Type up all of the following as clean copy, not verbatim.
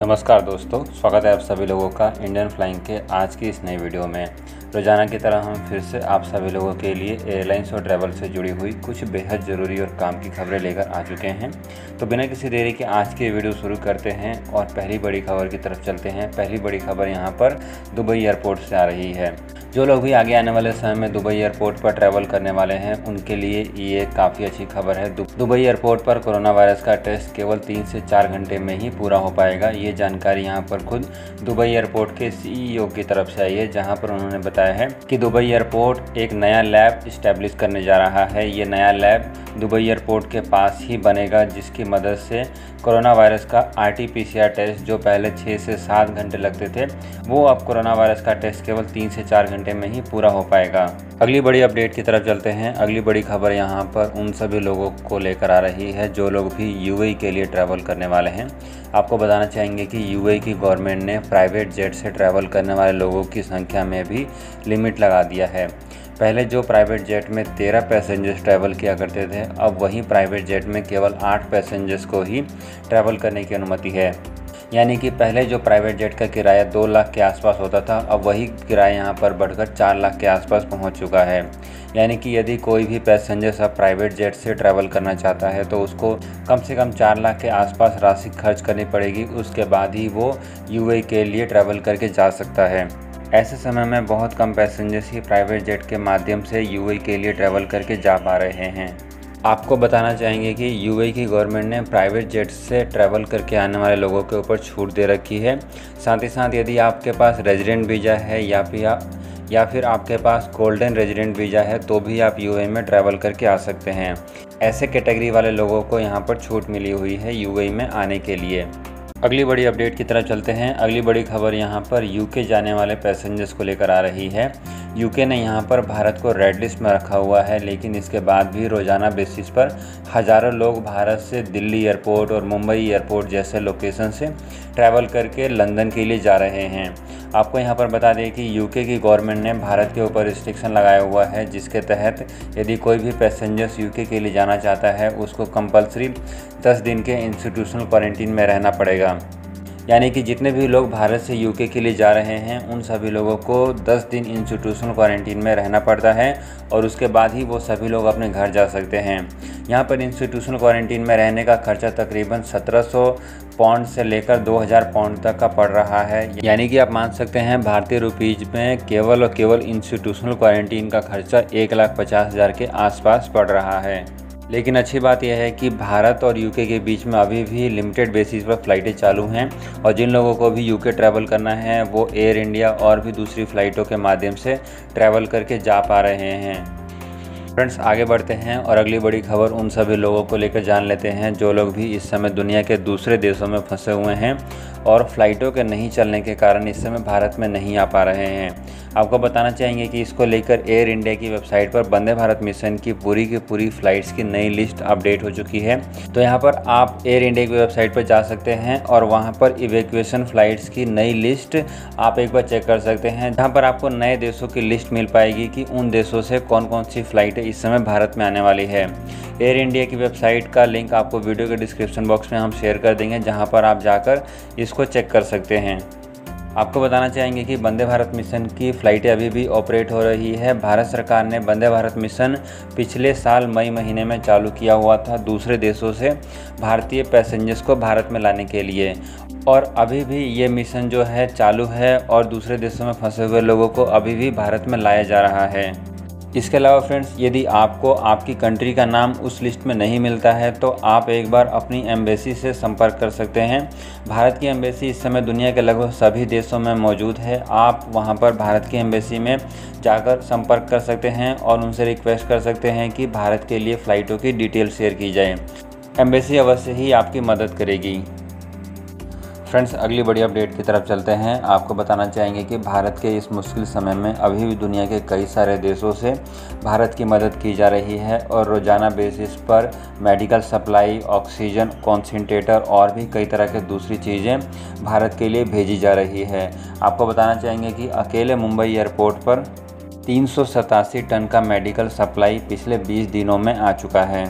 नमस्कार दोस्तों, स्वागत है आप सभी लोगों का इंडियन फ्लाइंग के आज की इस नई वीडियो में। रोजाना की तरह हम फिर से आप सभी लोगों के लिए एयरलाइंस और ट्रैवल से जुड़ी हुई कुछ बेहद ज़रूरी और काम की खबरें लेकर आ चुके हैं। तो बिना किसी देरी के आज की वीडियो शुरू करते हैं और पहली बड़ी खबर की तरफ चलते हैं। पहली बड़ी खबर यहाँ पर दुबई एयरपोर्ट से आ रही है। जो लोग भी आगे आने वाले समय में दुबई एयरपोर्ट पर ट्रैवल करने वाले हैं उनके लिए ये काफ़ी अच्छी खबर है। दुबई एयरपोर्ट पर कोरोना वायरस का टेस्ट केवल 3 से 4 घंटे में ही पूरा हो पाएगा। ये जानकारी यहाँ पर खुद दुबई एयरपोर्ट के सीईओ की तरफ से आई है, जहाँ पर उन्होंने बताया है कि दुबई एयरपोर्ट एक नया लैब इस्टेब्लिश करने जा रहा है। ये नया लैब दुबई एयरपोर्ट के पास ही बनेगा, जिसकी मदद से कोरोना वायरस का RT-PCR टेस्ट जो पहले 6 से 7 घंटे लगते थे, वो अब कोरोना वायरस का टेस्ट केवल 3 से 4 घंटे में ही पूरा हो पाएगा। अगली बड़ी अपडेट की तरफ चलते हैं। अगली बड़ी खबर यहाँ पर उन सभी लोगों को लेकर आ रही है जो लोग भी UAE के लिए ट्रैवल करने वाले हैं। आपको बताना चाहेंगे कि UAE की गवर्नमेंट ने प्राइवेट जेट से ट्रैवल करने वाले लोगों की संख्या में भी लिमिट लगा दिया है। पहले जो प्राइवेट जेट में 13 पैसेंजर्स ट्रैवल किया करते थे, अब वही प्राइवेट जेट में केवल 8 पैसेंजर्स को ही ट्रैवल करने की अनुमति है। यानी कि पहले जो प्राइवेट जेट का किराया 2 लाख के आसपास होता था, अब वही किराया यहाँ पर बढ़कर 4 लाख के आसपास पहुँच चुका है। यानी कि यदि कोई भी पैसेंजर अब प्राइवेट जेट से ट्रैवल करना चाहता है तो उसको कम से कम 4 लाख के आसपास राशि खर्च करनी पड़ेगी। उसके बाद ही वो UAE के लिए ट्रैवल करके जा सकता है। ऐसे समय में बहुत कम पैसेंजर्स ही प्राइवेट जेट के माध्यम से UAE के लिए ट्रैवल करके जा पा रहे हैं। आपको बताना चाहेंगे कि UAE की गवर्नमेंट ने प्राइवेट जेट से ट्रैवल करके आने वाले लोगों के ऊपर छूट दे रखी है। साथ ही साथ यदि आपके पास रेजिडेंट वीज़ा है या फिर आपके पास गोल्डन रेजिडेंट वीज़ा है तो भी आप UAE में ट्रैवल करके आ सकते हैं। ऐसे कैटेगरी वाले लोगों को यहाँ पर छूट मिली हुई है UAE में आने के लिए। अगली बड़ी अपडेट की तरफ चलते हैं। अगली बड़ी खबर यहाँ पर UK जाने वाले पैसेंजर्स को लेकर आ रही है। UK ने यहाँ पर भारत को रेड लिस्ट में रखा हुआ है, लेकिन इसके बाद भी रोज़ाना बेसिस पर हज़ारों लोग भारत से दिल्ली एयरपोर्ट और मुंबई एयरपोर्ट जैसे लोकेशन से ट्रैवल करके लंदन के लिए जा रहे हैं। आपको यहाँ पर बता दें कि UK की गवर्नमेंट ने भारत के ऊपर रिस्ट्रिक्शन लगाया हुआ है, जिसके तहत यदि कोई भी पैसेंजर्स UK के लिए जाना चाहता है उसको कंपलसरी 10 दिन के इंस्टीट्यूशनल क्वारंटीन में रहना पड़ेगा। यानी कि जितने भी लोग भारत से UK के लिए जा रहे हैं उन सभी लोगों को 10 दिन इंस्टीट्यूशनल क्वारंटीन में रहना पड़ता है और उसके बाद ही वो सभी लोग अपने घर जा सकते हैं। यहाँ पर इंस्टीट्यूशनल क्वारंटीन में रहने का खर्चा तकरीबन 1700 पाउंड से लेकर 2000 पाउंड तक का पड़ रहा है। यानी कि आप मान सकते हैं भारतीय रुपीज में केवल और केवल इंस्टीट्यूशनल क्वारंटीन का खर्चा 1,50,000 के आसपास पड़ रहा है। लेकिन अच्छी बात यह है कि भारत और UK के बीच में अभी भी लिमिटेड बेसिस पर फ़्लाइटें चालू हैं और जिन लोगों को भी UK ट्रैवल करना है वो एयर इंडिया और भी दूसरी फ़्लाइटों के माध्यम से ट्रैवल करके जा पा रहे हैं। फ्रेंड्स, आगे बढ़ते हैं और अगली बड़ी खबर उन सभी लोगों को लेकर जान लेते हैं जो लोग भी इस समय दुनिया के दूसरे देशों में फंसे हुए हैं और फ्लाइटों के नहीं चलने के कारण इस समय भारत में नहीं आ पा रहे हैं। आपको बताना चाहेंगे कि इसको लेकर एयर इंडिया की वेबसाइट पर वंदे भारत मिशन की पूरी फ़्लाइट्स की नई लिस्ट अपडेट हो चुकी है। तो यहाँ पर आप एयर इंडिया की वेबसाइट पर जा सकते हैं और वहाँ पर इवैक्यूएशन फ़्लाइट्स की नई लिस्ट आप एक बार चेक कर सकते हैं, जहाँ पर आपको नए देशों की लिस्ट मिल पाएगी कि उन देशों से कौन कौन सी फ़्लाइटें इस समय भारत में आने वाली है। एयर इंडिया की वेबसाइट का लिंक आपको वीडियो के डिस्क्रिप्शन बॉक्स में हम शेयर कर देंगे, जहाँ पर आप जाकर इसको चेक कर सकते हैं। आपको बताना चाहेंगे कि वंदे भारत मिशन की फ़्लाइटें अभी भी ऑपरेट हो रही है। भारत सरकार ने वंदे भारत मिशन पिछले साल मई महीने में चालू किया हुआ था दूसरे देशों से भारतीय पैसेंजर्स को भारत में लाने के लिए, और अभी भी ये मिशन जो है चालू है और दूसरे देशों में फंसे हुए लोगों को अभी भी भारत में लाया जा रहा है। इसके अलावा फ्रेंड्स, यदि आपको आपकी कंट्री का नाम उस लिस्ट में नहीं मिलता है तो आप एक बार अपनी एम्बेसी से संपर्क कर सकते हैं। भारत की एम्बेसी इस समय दुनिया के लगभग सभी देशों में मौजूद है। आप वहां पर भारत की एम्बेसी में जाकर संपर्क कर सकते हैं और उनसे रिक्वेस्ट कर सकते हैं कि भारत के लिए फ़्लाइटों की डिटेल शेयर की जाए। एम्बेसी अवश्य ही आपकी मदद करेगी। फ्रेंड्स, अगली बड़ी अपडेट की तरफ चलते हैं। आपको बताना चाहेंगे कि भारत के इस मुश्किल समय में अभी भी दुनिया के कई सारे देशों से भारत की मदद की जा रही है और रोज़ाना बेसिस पर मेडिकल सप्लाई, ऑक्सीजन कॉन्सेंट्रेटर और भी कई तरह की दूसरी चीज़ें भारत के लिए भेजी जा रही है। आपको बताना चाहेंगे कि अकेले मुंबई एयरपोर्ट पर 387 टन का मेडिकल सप्लाई पिछले 20 दिनों में आ चुका है।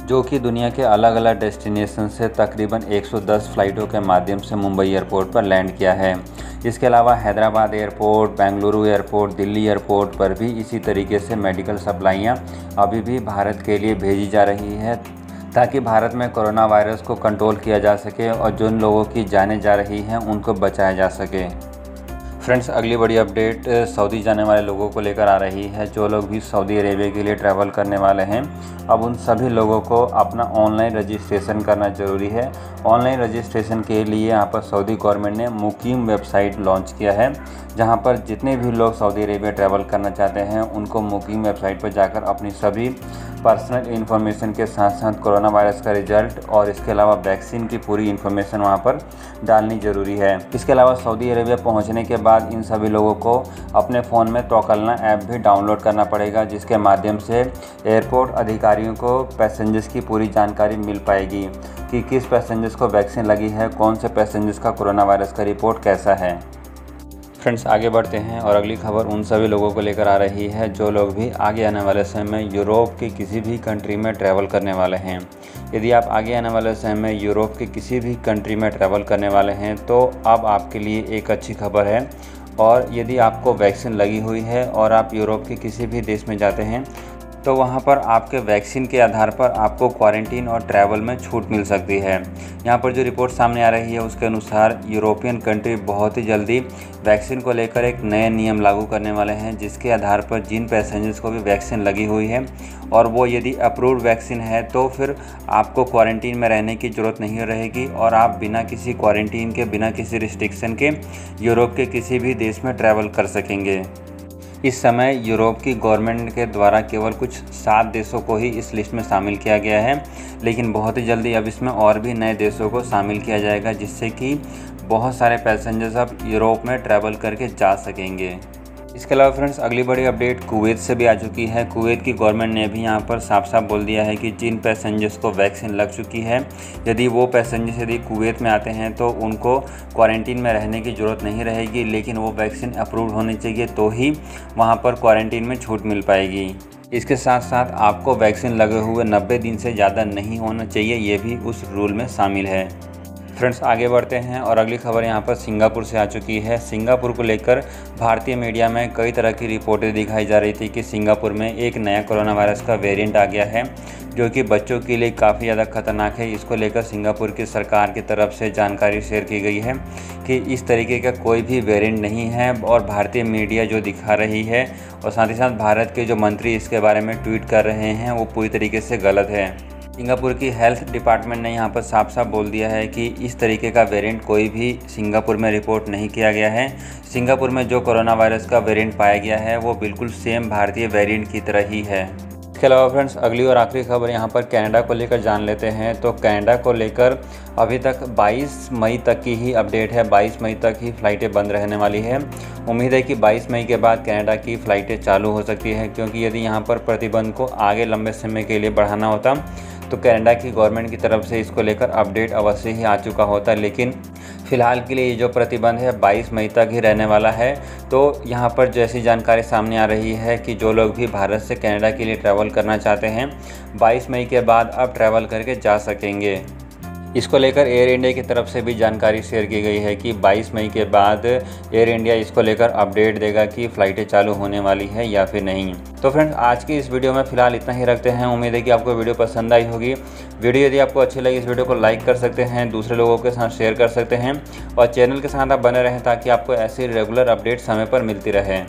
जो कि दुनिया के अलग अलग डेस्टिनेशन से तकरीबन 110 फ़्लाइटों के माध्यम से मुंबई एयरपोर्ट पर लैंड किया है। इसके अलावा Hyderabad airport, Bengaluru airport, Delhi airport पर भी इसी तरीके से मेडिकल सप्लाइयाँ अभी भी भारत के लिए भेजी जा रही है, ताकि भारत में कोरोना वायरस को कंट्रोल किया जा सके और जिन लोगों की जानें जा रही हैं उनको बचाया जा सके। फ्रेंड्स, अगली बड़ी अपडेट सऊदी जाने वाले लोगों को लेकर आ रही है। जो लोग भी सऊदी अरेबिया के लिए ट्रैवल करने वाले हैं, अब उन सभी लोगों को अपना ऑनलाइन रजिस्ट्रेशन करना ज़रूरी है। ऑनलाइन रजिस्ट्रेशन के लिए यहाँ पर सऊदी गवर्नमेंट ने मुकीम वेबसाइट लॉन्च किया है, जहाँ पर जितने भी लोग सऊदी अरेबिया ट्रैवल करना चाहते हैं उनको मुकीम वेबसाइट पर जाकर अपनी सभी पर्सनल इन्फॉर्मेशन के साथ साथ कोरोना वायरस का रिजल्ट और इसके अलावा वैक्सीन की पूरी इन्फॉर्मेशन वहाँ पर डालनी ज़रूरी है। इसके अलावा सऊदी अरेबिया पहुँचने के बाद इन सभी लोगों को अपने फ़ोन में तवक्कलना ऐप भी डाउनलोड करना पड़ेगा, जिसके माध्यम से एयरपोर्ट अधिकारियों को पैसेंजर्स की पूरी जानकारी मिल पाएगी कि किस पैसेंजर्स को वैक्सीन लगी है, कौन से पैसेंजर्स का कोरोना वायरस का रिपोर्ट कैसा है। फ्रेंड्स, आगे बढ़ते हैं और अगली खबर उन सभी लोगों को लेकर आ रही है जो लोग भी आगे आने वाले समय में यूरोप के किसी भी कंट्री में ट्रैवल करने वाले हैं। यदि आप आगे आने वाले समय में यूरोप के किसी भी कंट्री में ट्रैवल करने वाले हैं तो अब आपके लिए एक अच्छी खबर है। और यदि आपको वैक्सीन लगी हुई है और आप यूरोप के किसी भी देश में जाते हैं तो वहाँ पर आपके वैक्सीन के आधार पर आपको क्वारंटीन और ट्रैवल में छूट मिल सकती है। यहाँ पर जो रिपोर्ट सामने आ रही है उसके अनुसार यूरोपियन कंट्री बहुत ही जल्दी वैक्सीन को लेकर एक नए नियम लागू करने वाले हैं, जिसके आधार पर जिन पैसेंजर्स को भी वैक्सीन लगी हुई है और वो यदि अप्रूव्ड वैक्सीन है तो फिर आपको क्वारंटीन में रहने की ज़रूरत नहीं रहेगी और आप बिना किसी क्वारंटीन के, बिना किसी रिस्ट्रिक्शन के यूरोप के किसी भी देश में ट्रैवल कर सकेंगे। इस समय यूरोप की गवर्नमेंट के द्वारा केवल कुछ 7 देशों को ही इस लिस्ट में शामिल किया गया है, लेकिन बहुत ही जल्दी अब इसमें और भी नए देशों को शामिल किया जाएगा, जिससे कि बहुत सारे पैसेंजर्स अब यूरोप में ट्रैवल करके जा सकेंगे। इसके अलावा फ्रेंड्स, अगली बड़ी अपडेट कुवैत से भी आ चुकी है। कुवैत की गवर्नमेंट ने भी यहाँ पर साफ साफ बोल दिया है कि जिन पैसेंजर्स को वैक्सीन लग चुकी है, यदि वो पैसेंजर्स यदि कुवैत में आते हैं तो उनको क्वारंटीन में रहने की ज़रूरत नहीं रहेगी, लेकिन वो वैक्सीन अप्रूव होनी चाहिए तो ही वहाँ पर क्वारंटीन में छूट मिल पाएगी। इसके साथ साथ आपको वैक्सीन लगे हुए 90 दिन से ज़्यादा नहीं होना चाहिए, ये भी उस रूल में शामिल है। फ्रेंड्स, आगे बढ़ते हैं और अगली खबर यहाँ पर सिंगापुर से आ चुकी है। सिंगापुर को लेकर भारतीय मीडिया में कई तरह की रिपोर्टें दिखाई जा रही थी कि सिंगापुर में एक नया कोरोना वायरस का वेरिएंट आ गया है, जो कि बच्चों के लिए काफ़ी ज़्यादा खतरनाक है। इसको लेकर सिंगापुर की सरकार की तरफ से जानकारी शेयर की गई है कि इस तरीके का कोई भी वेरिएंट नहीं है और भारतीय मीडिया जो दिखा रही है और साथ ही साथ भारत के जो मंत्री इसके बारे में ट्वीट कर रहे हैं वो पूरी तरीके से गलत है। सिंगापुर की हेल्थ डिपार्टमेंट ने यहाँ पर साफ साफ बोल दिया है कि इस तरीके का वेरिएंट कोई भी सिंगापुर में रिपोर्ट नहीं किया गया है। सिंगापुर में जो कोरोना वायरस का वेरिएंट पाया गया है वो बिल्कुल सेम भारतीय वेरिएंट की तरह ही है। इसके अलावा फ्रेंड्स, अगली और आखिरी खबर यहाँ पर कनाडा को लेकर जान लेते हैं। तो कनाडा को लेकर अभी तक 22 मई तक की ही अपडेट है। 22 मई तक ही फ़्लाइटें बंद रहने वाली है। उम्मीद है कि 22 मई के बाद कनाडा की फ़्लाइटें चालू हो सकती है, क्योंकि यदि यहाँ पर प्रतिबंध को आगे लंबे समय के लिए बढ़ाना होता तो कनाडा की गवर्नमेंट की तरफ से इसको लेकर अपडेट अवश्य ही आ चुका होता, लेकिन फ़िलहाल के लिए ये जो प्रतिबंध है 22 मई तक ही रहने वाला है। तो यहाँ पर जैसी जानकारी सामने आ रही है कि जो लोग भी भारत से कनाडा के लिए ट्रैवल करना चाहते हैं 22 मई के बाद अब ट्रैवल करके जा सकेंगे। इसको लेकर एयर इंडिया की तरफ से भी जानकारी शेयर की गई है कि 22 मई के बाद एयर इंडिया इसको लेकर अपडेट देगा कि फ़्लाइटें चालू होने वाली है या फिर नहीं। तो फ्रेंड्स, आज की इस वीडियो में फ़िलहाल इतना ही रखते हैं। उम्मीद है कि आपको वीडियो पसंद आई होगी। वीडियो यदि आपको अच्छी लगी, इस वीडियो को लाइक कर सकते हैं, दूसरे लोगों के साथ शेयर कर सकते हैं और चैनल के साथ आप बने रहें ताकि आपको ऐसी रेगुलर अपडेट समय पर मिलती रहे।